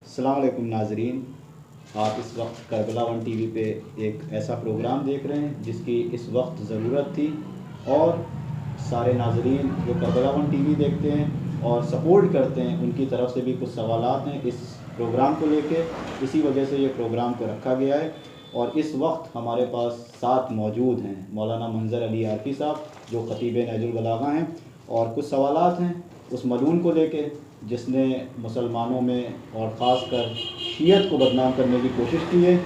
السلام علیکم ناظرین، آپ اس وقت کربلا ون ٹی وی پہ ایک ایسا پروگرام دیکھ رہے ہیں جس کی اس وقت ضرورت تھی، اور سارے ناظرین جو کربلا ون ٹی وی دیکھتے ہیں اور سپورٹ کرتے ہیں ان کی طرف سے بھی کچھ سوالات ہیں اس پروگرام کو لے کے، اسی وجہ سے یہ پروگرام کو رکھا گیا ہے۔ اور اس وقت ہمارے پاس ساتھ موجود ہیں مولانا منظر علی عارفی صاحب جو خطیب نہج البلاغہ ہیں، اور کچھ سوالات ہیں اس ملعون کو لے کے جس نے مسلمانوں میں اور خاص کر شیعت کو بدنام کرنے کی کوشش کی ہے۔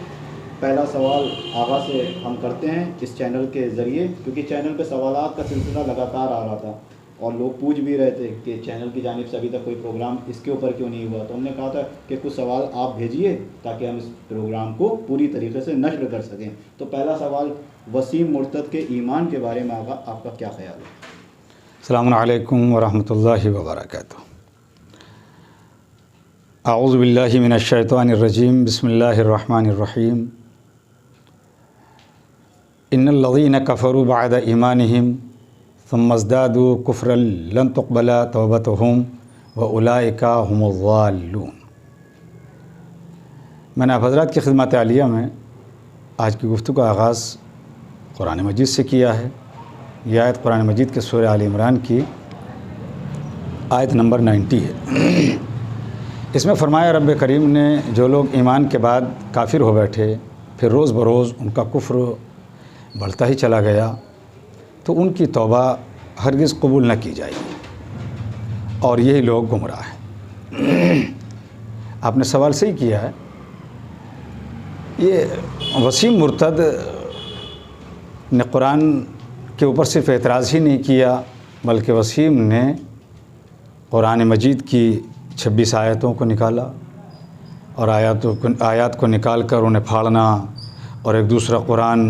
پہلا سوال آغا سے ہم کرتے ہیں اس چینل کے ذریعے، کیونکہ چینل پہ سوالات کا سلسلہ لگاتار آ رہا تھا اور لوگ پوچھ بھی رہے تھے کہ چینل کی جانب سے ابھی تک کوئی پروگرام اس کے اوپر کیوں نہیں ہوا، تو ہم نے کہا تھا کہ کچھ سوال آپ بھیجیے تاکہ ہم اس پروگرام کو پوری طریقے سے نشر کر سکیں۔ تو پہلا سوال، وسیم مرتد کے ایمان کے بارے میں آغا آپ کا کیا خیال ہے؟ السلام علیکم ورحمۃ اللہ وبرکاتہ۔ اعوذ باللہ من الشیطان الرجیم، بسم اللہ الرحمن الرحیم۔ ان الذین کفروا بعد ایمانہم ثم ازدادوا کفرا لن تقبل توبتہم واولئک هم الضالون۔ میں نے آپ حضرات کی خدمت عالیہ میں آج کی گفتگو کا آغاز قرآن مجید سے کیا ہے۔ یہ آیت قرآن مجید کے سورہ آل عمران کی آیت نمبر 90 ہے۔ اس میں فرمایا رب کریم نے جو لوگ ایمان کے بعد کافر ہو بیٹھے، پھر روز بروز ان کا کفر بڑھتا ہی چلا گیا، تو ان کی توبہ ہرگز قبول نہ کی جائے گی، اور یہی لوگ گمراہ ہیں۔ آپ نے سوال صحیح کیا ہے۔ یہ وسیم مرتد نے قرآن کے اوپر صرف اعتراض ہی نہیں کیا، بلکہ وسیم نے قرآن مجید کی 26 آیتوں کو نکالا، اور آیات کو نکال کر انہیں پھاڑنا اور ایک دوسرا قرآن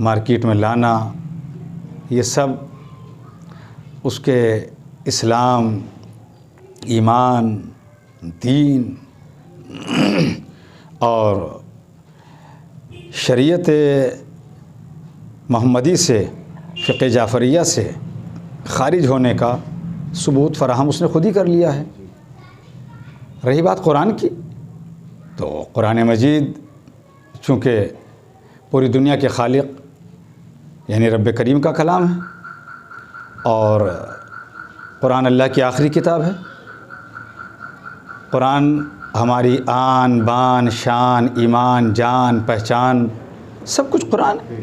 مارکیٹ میں لانا، یہ سب اس کے اسلام، ایمان، دین اور شریعت محمدی سے، فقہ جعفریہ سے خارج ہونے کا ثبوت فراہم اس نے خود ہی کر لیا ہے۔ رہی بات قرآن کی، تو قرآن مجید چونکہ پوری دنیا کے خالق یعنی رب کریم کا کلام ہے، اور قرآن اللہ کی آخری کتاب ہے۔ قرآن ہماری آن بان شان، ایمان، جان، پہچان، سب کچھ قرآن ہے،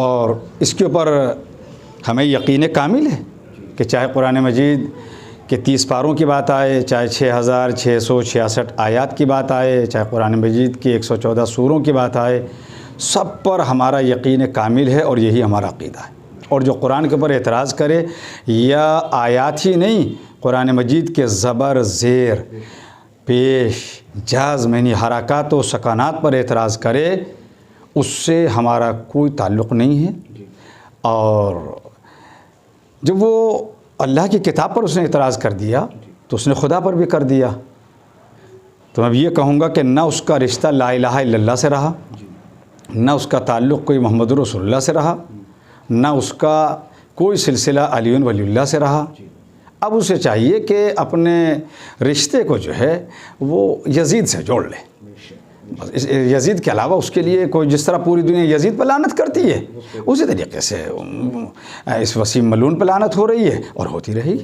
اور اس کے اوپر ہمیں یقین کامل ہے کہ چاہے قرآن مجید کہ 30 پاروں کی بات آئے، چاہے 6666 آیات کی بات آئے، چاہے قرآن مجید کی 114 سوروں کی بات آئے، سب پر ہمارا یقین کامل ہے، اور یہی ہمارا عقیدہ ہے۔ اور جو قرآن کے اوپر اعتراض کرے، یا آیات ہی نہیں قرآن مجید کے زبر، زیر، پیش، جزم یعنی حرکات و سکانات پر اعتراض کرے، اس سے ہمارا کوئی تعلق نہیں ہے۔ اور جب وہ اللہ کی کتاب پر اس نے اعتراض کر دیا، تو اس نے خدا پر بھی کر دیا۔ تو میں یہ کہوں گا کہ نہ اس کا رشتہ لا الہ الا اللہ سے رہا، نہ اس کا تعلق کوئی محمد رسول اللہ سے رہا، نہ اس کا کوئی سلسلہ علی ولی اللہ سے رہا۔ اب اسے چاہیے کہ اپنے رشتے کو جو ہے وہ یزید سے جوڑ لے۔ یزید کے علاوہ اس کے لیے کوئی، جس طرح پوری دنیا یزید پہ لعنت کرتی ہے، اسی طریقے سے اس وسیم ملعون پہ لعنت ہو رہی ہے اور ہوتی رہی۔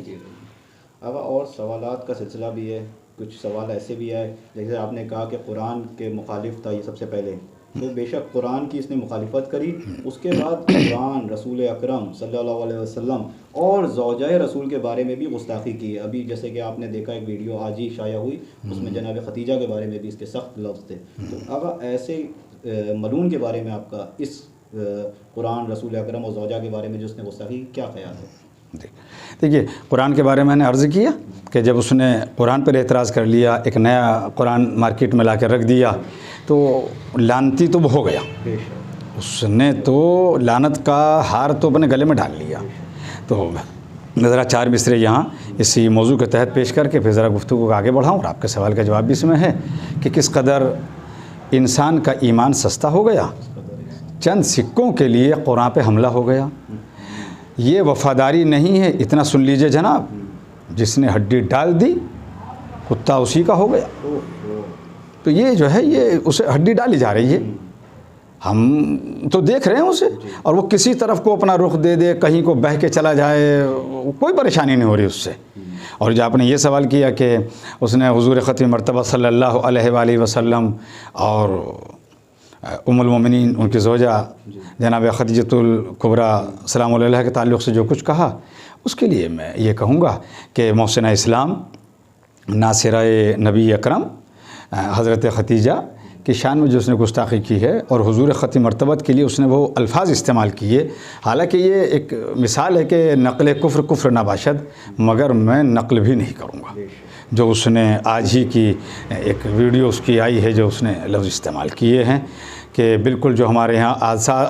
اب اور سوالات کا سلسلہ بھی ہے، کچھ سوال ایسے بھی آئے جیسے آپ نے کہا کہ قرآن کے مخالف تھا یہ سب سے پہلے، تو بے شک قرآن کی اس نے مخالفت کری، اس کے بعد قرآن، رسول اکرم صلی اللہ علیہ وسلم اور زوجہ رسول کے بارے میں بھی گستاخی کی ہے۔ ابھی جیسے کہ آپ نے دیکھا ایک ویڈیو آج ہی شائع ہوئی، اس میں جناب خدیجہ کے بارے میں بھی اس کے سخت لفظ تھے۔ تو اب ایسے ملعون کے بارے میں آپ کا اس قرآن، رسول اکرم اور زوجہ کے بارے میں جو اس نے گستاخی، کیا خیال ہے؟ دیکھیے، قرآن کے بارے میں نے عرض کیا کہ جب اس نے قرآن پر اعتراض کر لیا، ایک نیا قرآن مارکیٹ میں لا کے رکھ دیا، تو لعنتی تو ہو گیا، اس نے تو لعنت کا ہار تو اپنے گلے میں ڈال لیا۔ تو میں ذرا 4 مصرے یہاں اسی موضوع کے تحت پیش کر کے پھر ذرا گفتگو کو آگے بڑھاؤں، اور آپ کے سوال کا جواب بھی اس میں ہے کہ کس قدر انسان کا ایمان سستا ہو گیا، چند سکوں کے لیے قرآن پہ حملہ ہو گیا۔ یہ وفاداری نہیں ہے، اتنا سن لیجئے جناب، جس نے ہڈی ڈال دی کتا اسی کا ہو گیا. تو یہ جو ہے یہ اسے ہڈی ڈالی جا رہی ہے. ہم تو دیکھ رہے ہیں اسے, اور وہ کسی طرف کو اپنا رخ دے دے, کہیں کو بہہ کے چلا جائے, کوئی پریشانی نہیں ہو رہی اس سے. اور جو آپ نے یہ سوال کیا کہ اس نے حضور ختم مرتبہ صلی اللہ علیہ وآلہ وسلم اور ام المومنین ان کی زوجہ جناب خدیجۃ الکبریٰ سلام علیہا کے تعلق سے جو کچھ کہا, اس کے لیے میں یہ کہوں گا کہ محسنہ اسلام ناصرہ نبی اکرم حضرت خدیجہ کی شان میں جو اس نے گستاخی کی ہے اور حضور ختم مرتبت کے لیے اس نے وہ الفاظ استعمال کیے, حالانکہ یہ ایک مثال ہے کہ نقل کفر کفر نہ باشد, مگر میں نقل بھی نہیں کروں گا. جو اس نے آج ہی کی ایک ویڈیو اس کی آئی ہے جو اس نے لفظ استعمال کیے ہیں کہ بالکل جو ہمارے یہاں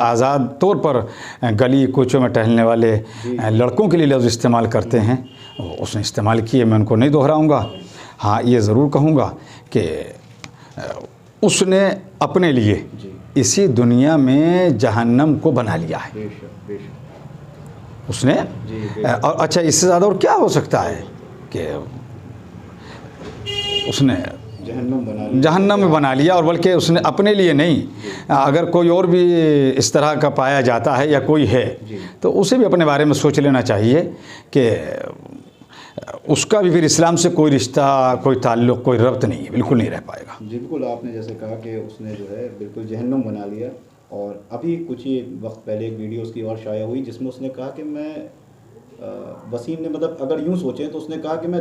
آزاد طور پر گلی کوچوں میں ٹہلنے والے لڑکوں کے لیے لفظ استعمال کرتے ہیں, اس نے استعمال کیے. میں ان کو نہیں دہراؤں گا. ہاں یہ ضرور کہوں گا کہ اس نے اپنے لیے اسی دنیا میں جہنم کو بنا لیا ہے. اس نے اور اچھا اس سے زیادہ اور کیا ہو سکتا ہے کہ اس نے جہنم میں بنا لیا, اور بلکہ اس نے اپنے لیے نہیں, اگر کوئی اور بھی اس طرح کا پایا جاتا ہے یا کوئی ہے تو اسے بھی اپنے بارے میں سوچ لینا چاہیے کہ اس کا بھی پھر اسلام سے کوئی رشتہ, کوئی تعلق, کوئی ربط نہیں ہے, بالکل نہیں رہ پائے گا. جی بالکل, آپ نے جیسے کہا کہ اس نے جو ہے بالکل جہنم بنا لیا. اور ابھی کچھ ہی وقت پہلے ایک ویڈیو اس کی اور شائع ہوئی جس میں اس نے کہا کہ میں وسیم نے مطلب اگر یوں سوچیں تو اس نے کہا کہ میں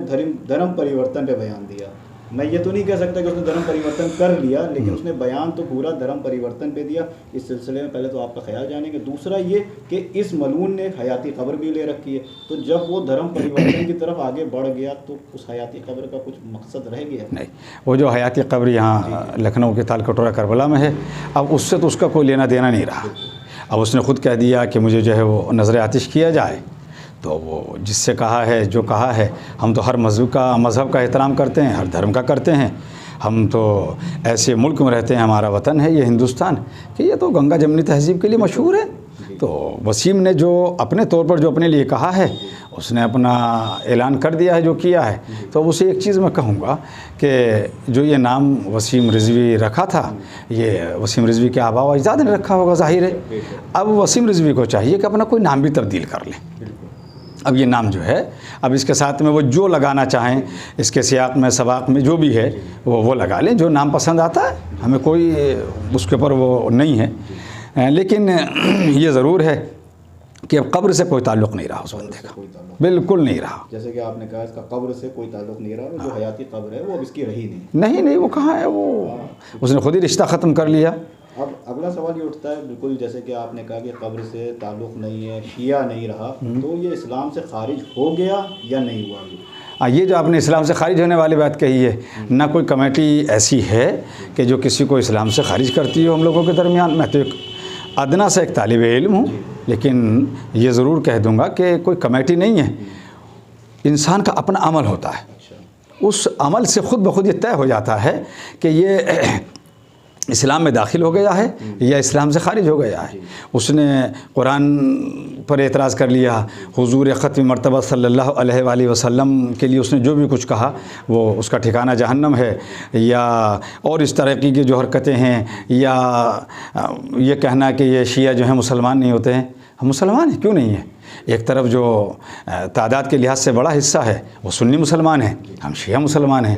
دھرم پریورتن پہ بیان دیا. میں یہ تو نہیں کہہ سکتا کہ اس نے دھرم پریورتن کر لیا, لیکن اس نے بیان تو پورا دھرم پریورتن پہ دیا. اس سلسلے میں پہلے تو آپ کا خیال جانیں گے. دوسرا یہ کہ اس ملعون نے ایک حیاتی قبر بھی لے رکھی ہے, تو جب وہ دھرم پریورتن کی طرف آگے بڑھ گیا تو اس حیاتی قبر کا کچھ مقصد رہ گیا نہیں. وہ جو حیاتی قبر یہاں لکھنؤ کے تال کٹورا کربلا میں ہے, اب اس سے تو اس کا کوئی لینا دینا نہیں رہا. اب اس نے خود کہہ دیا کہ مجھے جو ہے وہ نظر آتش کیا جائے, تو وہ جس سے کہا ہے جو کہا ہے, ہم تو ہر مذہب کا احترام کرتے ہیں, ہر دھرم کا کرتے ہیں. ہم تو ایسے ملک میں رہتے ہیں, ہمارا وطن ہے یہ ہندوستان, کہ یہ تو گنگا جمنی تہذیب کے لیے مشہور ہے. تو وسیم نے جو اپنے طور پر جو اپنے لیے کہا ہے, اس نے اپنا اعلان کر دیا ہے جو کیا ہے. تو اسے ایک چیز میں کہوں گا کہ جو یہ نام وسیم رضوی رکھا تھا, یہ وسیم رضوی کے آباء و اجداد نے رکھا ہوگا ظاہر ہے. اب وسیم رضوی کو چاہیے کہ اپنا کوئی نام بھی تبدیل کر لیں. اب یہ نام جو ہے, اب اس کے ساتھ میں وہ جو لگانا چاہیں, اس کے سیاق میں سباق میں جو بھی ہے وہ لگا لیں, جو نام پسند آتا ہے. ہمیں کوئی اس کے اوپر وہ نہیں ہے. لیکن یہ ضرور ہے کہ اب قبر سے کوئی تعلق نہیں رہا اس بندے کا, بالکل نہیں رہا. جیسے کہ آپ نے کہا اس کا قبر سے کوئی تعلق نہیں رہا, جو حیاتی قبر ہے وہ اب اس کی رہی نہیں. وہ کہاں ہے, وہ اس نے خود ہی رشتہ ختم کر لیا. اب اگلا سوال یہ اٹھتا ہے, بالکل جیسے کہ آپ نے کہا کہ قبر سے تعلق نہیں ہے, شیعہ نہیں رہا, تو یہ اسلام سے خارج ہو گیا یا نہیں ہوا؟ یہ جو آپ نے اسلام سے خارج ہونے والی بات کہی ہے, نہ کوئی کمیٹی ایسی ہے کہ جو کسی کو اسلام سے خارج کرتی ہو ہم لوگوں کے درمیان. میں تو ایک ادنا سے ایک طالب علم ہوں, لیکن یہ ضرور کہہ دوں گا کہ کوئی کمیٹی نہیں ہے. انسان کا اپنا عمل ہوتا ہے, اس عمل سے خود بخود یہ طے ہو جاتا ہے کہ یہ اسلام میں داخل ہو گیا ہے یا اسلام سے خارج ہو گیا ہے. اس نے قرآن پر اعتراض کر لیا, حضور ختم مرتبہ صلی اللہ علیہ وآلہ وسلم کے لیے اس نے جو بھی کچھ کہا وہ اس کا ٹھکانہ جہنم ہے, یا اور اس طرح کی جو حرکتیں ہیں, یا یہ کہنا کہ یہ شیعہ جو ہیں مسلمان نہیں ہوتے ہیں. ہم مسلمان ہیں, کیوں نہیں ہیں؟ ایک طرف جو تعداد کے لحاظ سے بڑا حصہ ہے وہ سنی مسلمان ہیں, ہم شیعہ مسلمان ہیں.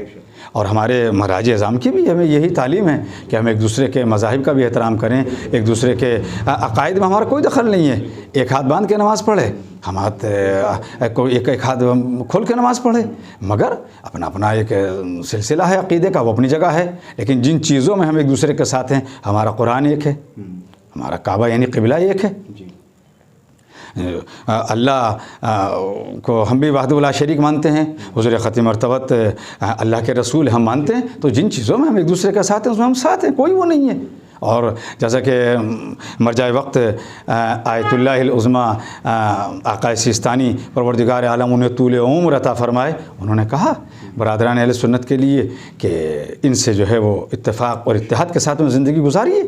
اور ہمارے مراج اعظام کی بھی ہمیں یہی تعلیم ہے کہ ہم ایک دوسرے کے مذاہب کا بھی احترام کریں, ایک دوسرے کے عقائد میں ہمارا کوئی دخل نہیں ہے. ایک ہاتھ باندھ کے نماز پڑھے, ہم ایک ہاتھ کھول کے نماز پڑھے, مگر اپنا اپنا ایک سلسلہ ہے عقیدے کا, وہ اپنی جگہ ہے. لیکن جن چیزوں میں ہم ایک دوسرے کے ساتھ ہیں, ہمارا قرآن ایک ہے, ہمارا کعبہ یعنی قبلہ ایک ہے, اللہ کو ہم بھی وحدہ لا شریک مانتے ہیں, حضور ختم مرتبت اللہ کے رسول ہم مانتے ہیں. تو جن چیزوں میں ہم ایک دوسرے کے ساتھ ہیں اس میں ہم ساتھ ہیں, کوئی وہ نہیں ہے. اور جیسا کہ مرجع وقت آیت اللہ العظمیٰ آقا سیستانی پروردگار عالم انہیں طول عمر عطا فرمائے, انہوں نے کہا برادران اہل سنت کے لیے کہ ان سے جو ہے وہ اتفاق اور اتحاد کے ساتھ میں زندگی گزاریے.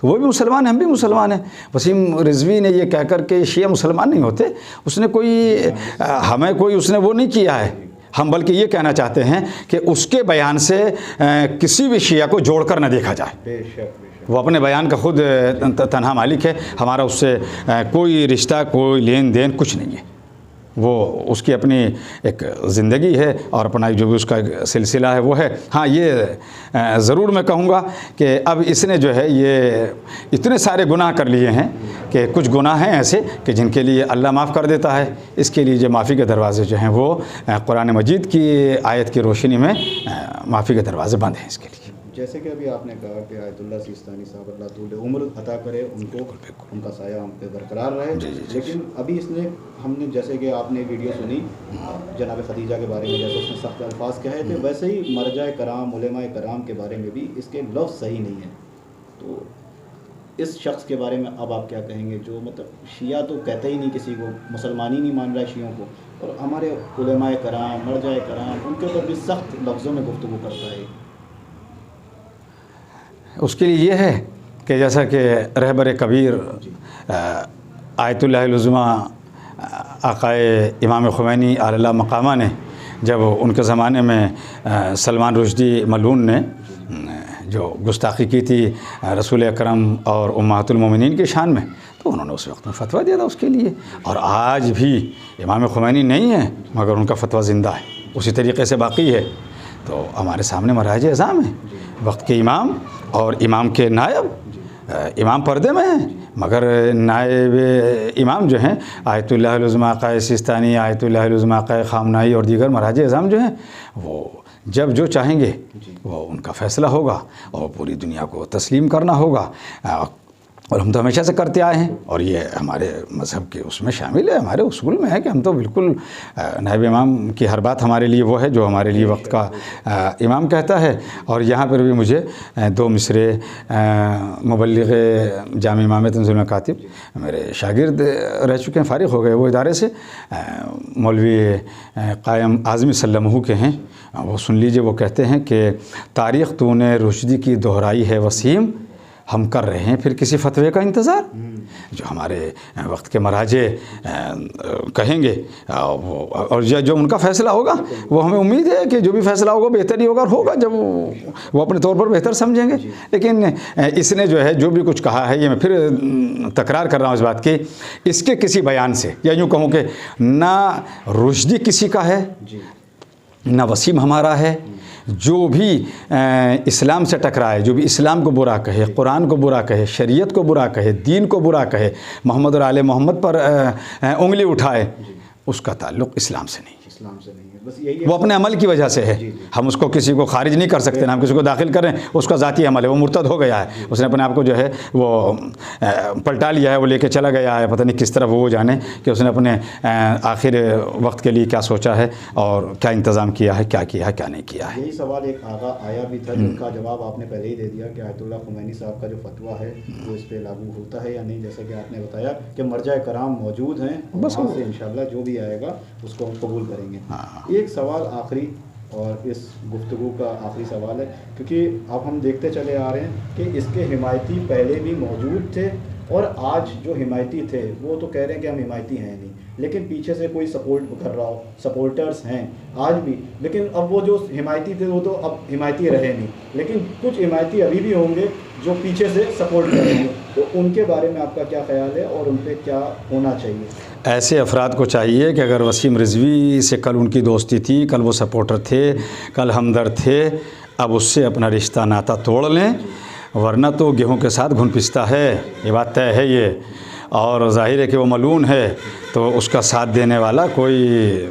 تو وہ بھی مسلمان ہیں, ہم بھی مسلمان ہیں. وسیم رضوی نے یہ کہہ کر کہ شیعہ مسلمان نہیں ہوتے, اس نے کوئی ہمیں کوئی اس نے وہ نہیں کیا ہے, ہم بلکہ یہ کہنا چاہتے ہیں کہ اس کے بیان سے کسی بھی شیعہ کو جوڑ کر نہ دیکھا جائے. بے شک وہ اپنے بیان کا خود تنہا مالک ہے. ہمارا اس سے کوئی رشتہ، کوئی لین دین کچھ نہیں ہے. وہ اس کی اپنی ایک زندگی ہے اور اپنا جو بھی اس کا سلسلہ ہے وہ ہے. ہاں یہ ضرور میں کہوں گا کہ اب اس نے جو ہے یہ اتنے سارے گناہ کر لیے ہیں کہ کچھ گناہ ہیں ایسے کہ جن کے لیے اللہ معاف کر دیتا ہے. اس کے لیے جو معافی کے دروازے جو ہیں وہ قرآن مجید کی آیت کی روشنی میں معافی کے دروازے بند ہیں اس کے لیے. جیسے کہ ابھی آپ نے کہا کہ آیت اللہ سیستانی صاحب اللہ طول عمر عطا کرے ان کو، ان کا سایہ ہم پہ برقرار رہے. لیکن ابھی اس نے ہم نے جیسے کہ آپ نے ویڈیو سنی جناب خدیجہ کے بارے میں، جیسے اس نے سخت الفاظ کہے تھے، ویسے ہی مرجع کرام علماء کرام کے بارے میں بھی اس کے لفظ صحیح نہیں ہیں. تو اس شخص کے بارے میں اب آپ کیا کہیں گے جو مطلب شیعہ تو کہتے ہی نہیں کسی کو، مسلمان ہی نہیں مان رہا شیعوں کو، اور ہمارے علماء کرام مرجع کرام ان کے اوپر بھی سخت لفظوں میں گفتگو کرتا ہے؟ اس کے لیے یہ ہے کہ جیسا کہ رہبر کبیر آیت اللہ العظمیٰ آقائے امام خمینی اعلیٰ مقامہ نے جب ان کے زمانے میں سلمان رشدی ملعون نے جو گستاخی کی تھی رسول اکرم اور امہات المومنین کی شان میں، تو انہوں نے اس وقت میں فتویٰ دیا تھا اس کے لیے. اور آج بھی امام خمینی نہیں ہے مگر ان کا فتویٰ زندہ ہے، اسی طریقے سے باقی ہے. تو ہمارے سامنے مراجع اعظام ہیں، وقت کے امام اور امام کے نائب. امام پردے میں ہیں مگر نائب امام جو ہیں آیت اللہ العظمیٰ آقائے سیستانی، آیت اللہ العظمیٰ آقائے خامنائی اور دیگر مراجع اعظام جو ہیں وہ جب جو چاہیں گے وہ ان کا فیصلہ ہوگا اور پوری دنیا کو تسلیم کرنا ہوگا. اور ہم تو ہمیشہ سے کرتے آئے ہیں اور یہ ہمارے مذہب کے اس میں شامل ہے، ہمارے اصول میں ہے کہ ہم تو بالکل نائب امام کی ہر بات ہمارے لیے وہ ہے جو ہمارے لیے وقت کا امام کہتا ہے. اور یہاں پر بھی مجھے دو مصرے مبلغ جامع امام تنظیم کاتب میرے شاگرد رہ چکے ہیں، فارغ ہو گئے وہ ادارے سے، مولوی قائم اعظمی سلمہ کے ہیں. وہ سن لیجئے، وہ کہتے ہیں کہ تاریخ تو نے رشدی کی دہرائی ہے وسیم، ہم کر رہے ہیں پھر کسی فتوے کا انتظار. جو ہمارے وقت کے مراجع کہیں گے اور جو ان کا فیصلہ ہوگا وہ ہمیں امید ہے کہ جو بھی فیصلہ ہوگا بہتر ہی ہوگا، اور ہوگا جب وہ اپنے طور پر بہتر سمجھیں گے. لیکن اس نے جو ہے جو بھی کچھ کہا ہے، یہ میں پھر تکرار کر رہا ہوں اس بات کی، اس کے کسی بیان سے یا یوں کہوں کہ نہ رشدی کسی کا ہے نہ وسیم ہمارا ہے. جو بھی اسلام سے ٹکرائے، جو بھی اسلام کو برا کہے، قرآن کو برا کہے، شریعت کو برا کہے، دین کو برا کہے، محمد اور آل محمد پر انگلی اٹھائے، اس کا تعلق اسلام سے نہیں ہے. اسلام سے نہیں ہے، بس یہی وہ اپنے عمل کی وجہ سے ہے. ہم اس کو کسی کو خارج نہیں کر سکتے، نہ ہم کسی کو داخل کریں. اس کا ذاتی عمل ہے، وہ مرتد ہو گیا ہے، اس نے اپنے آپ کو جو ہے وہ پلٹا لیا ہے، وہ لے کے چلا گیا ہے. پتہ نہیں کس طرح وہ جانے کہ اس نے اپنے آخر وقت کے لیے کیا سوچا ہے اور کیا انتظام کیا ہے، کیا کیا ہے، کیا نہیں کیا ہے. یہی سوال ایک آگا آیا بھی تھا جن کا جواب آپ نے پہلے ہی دے دیا کہ آیت اللہ خمینی صاحب کا جو فتویٰ ہے وہ اس پہ لاگو ہوتا ہے یا نہیں. جیسا کہ آپ نے بتایا کہ مرجع کرام موجود ہیں، بس وہاں سے انشاءاللہ جو بھی آئے گا اس کو ہم قبول کریں گے. ایک سوال آخری اور اس گفتگو کا آخری سوال ہے، کیونکہ اب ہم دیکھتے چلے آ رہے ہیں کہ اس کے حمایتی پہلے بھی موجود تھے اور آج جو حمایتی تھے وہ تو کہہ رہے ہیں کہ ہم حمایتی ہیں نہیں، لیکن پیچھے سے کوئی سپورٹ کر رہا ہو، سپورٹرز ہیں آج بھی. لیکن اب وہ جو حمایتی تھے وہ تو اب حمایتی رہے نہیں، لیکن کچھ حمایتی ابھی بھی ہوں گے جو پیچھے سے سپورٹ کریں گے. تو ان کے بارے میں آپ کا کیا خیال ہے اور ان پہ کیا ہونا چاہیے؟ ایسے افراد کو چاہیے کہ اگر وسیم رضوی سے کل ان کی دوستی تھی، کل وہ سپورٹر تھے، کل ہمدرد تھے، اب اس سے اپنا رشتہ ناتا توڑ لیں، ورنہ تو گیہوں کے ساتھ گھن پستا ہے. یہ بات طے ہے یہ، اور ظاہر ہے کہ وہ ملعون ہے تو اس کا ساتھ دینے والا کوئی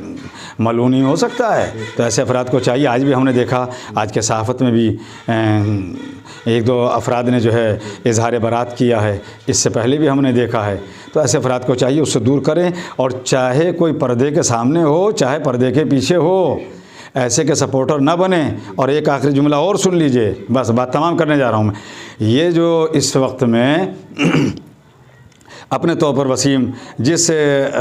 ملعون ہی ہو سکتا ہے. تو ایسے افراد کو چاہیے. آج بھی ہم نے دیکھا، آج کے صحافت میں بھی ایک دو افراد نے جو ہے اظہار برات کیا ہے، اس سے پہلے بھی ہم نے دیکھا ہے. تو ایسے افراد کو چاہیے اس سے دور کریں، اور چاہے کوئی پردے کے سامنے ہو چاہے پردے کے پیچھے ہو، ایسے کے سپورٹر نہ بنیں. اور ایک آخری جملہ اور سن لیجئے، بس بات تمام کرنے جا رہا ہوں میں. یہ جو اس وقت میں اپنے طور پر وسیم جس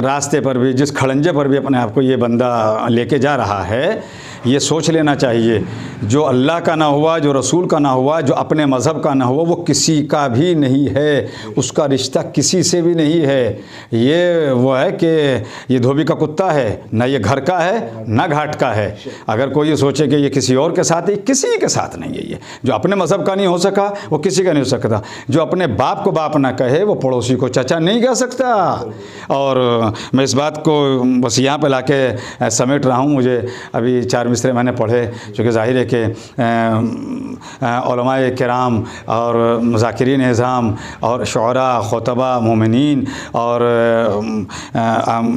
راستے پر بھی، جس کھڑنجے پر بھی اپنے آپ کو یہ بندہ لے کے جا رہا ہے، یہ سوچ لینا چاہیے جو اللہ کا نہ ہوا، جو رسول کا نہ ہوا، جو اپنے مذہب کا نہ ہوا، وہ کسی کا بھی نہیں ہے، اس کا رشتہ کسی سے بھی نہیں ہے۔ یہ وہ ہے کہ یہ دھوبی کا کتا ہے، نہ یہ گھر کا ہے نہ گھاٹ کا ہے۔ اگر کوئی یہ سوچے کہ یہ کسی اور کے ساتھ ہے، کسی کے ساتھ نہیں ہے۔ یہ جو اپنے مذہب کا نہیں ہو سکا وہ کسی کا نہیں ہو سکتا۔ جو اپنے باپ کو باپ نہ کہے وہ پڑوسی کو چچا نہیں کہہ سکتا۔ اور میں اس بات کو بس یہاں پہ لا کے سمیٹ رہا ہوں۔ مجھے ابھی 4 مصرے میں نے پڑھے، چونکہ ظاہر ہے کہ علماء کرام اور مذاکرین اعظام اور شعراء، خطبہ، مومنین اور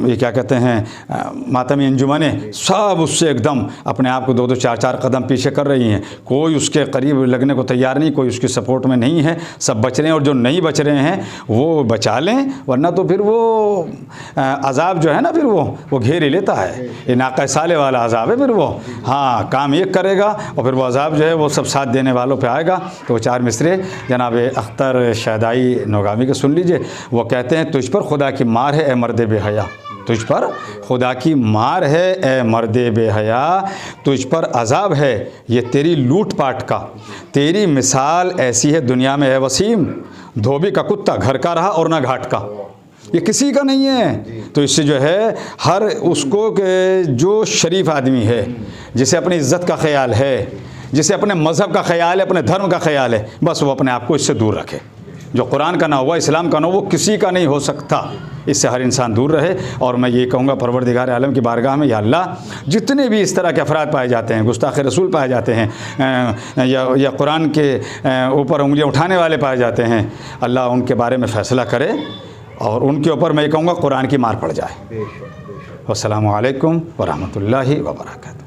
یہ کیا کہتے ہیں ماتمی انجمنیں، سب اس سے ایک دم اپنے آپ کو 2-2 4-4 قدم پیچھے کر رہی ہیں۔ کوئی اس کے قریب لگنے کو تیار نہیں، کوئی اس کی سپورٹ میں نہیں ہے۔ سب بچ رہے ہیں، اور جو نہیں بچ رہے ہیں وہ بچا لیں، ورنہ تو پھر وہ عذاب جو ہے نا پھر وہ گھیر ہی لیتا ہے۔ یہ ناقہ سالے والا عذاب ہے۔ پھر وہ کام ایک کرے گا اور پھر وہ عذاب جو ہے وہ سب ساتھ دینے والوں پہ آئے گا۔ تو وہ 4 مصرے جناب اختر شیدائی نوگامی کے سن لیجئے۔ وہ کہتے ہیں تجھ پر خدا کی مار ہے اے مرد بے حیا، تجھ پر خدا کی مار ہے اے مرد بے حیا، تجھ پر عذاب ہے یہ تیری لوٹ پاٹ کا، تیری مثال ایسی ہے دنیا میں ہے وسیم، دھوبی کا کتا گھر کا رہا اور نہ گھاٹ کا، یہ کسی کا نہیں ہے۔ تو اس سے جو ہے ہر اس کو کہ جو شریف آدمی ہے، جسے اپنی عزت کا خیال ہے، جسے اپنے مذہب کا خیال ہے، اپنے دھرم کا خیال ہے، بس وہ اپنے آپ کو اس سے دور رکھے۔ جو قرآن کا نہ ہوا، اسلام کا نہ ہوا، وہ کسی کا نہیں ہو سکتا۔ اس سے ہر انسان دور رہے۔ اور میں یہ کہوں گا پروردگار عالم کی بارگاہ میں، یا اللہ جتنے بھی اس طرح کے افراد پائے جاتے ہیں، گستاخ رسول پائے جاتے ہیں، یا قرآن کے اوپر انگلیاں اٹھانے والے پائے جاتے ہیں، اللہ ان کے بارے میں فیصلہ کرے اور ان کے اوپر میں یہ کہوں گا قرآن کی مار پڑ جائے۔ والسلام علیکم ورحمۃ اللہ وبرکاتہ۔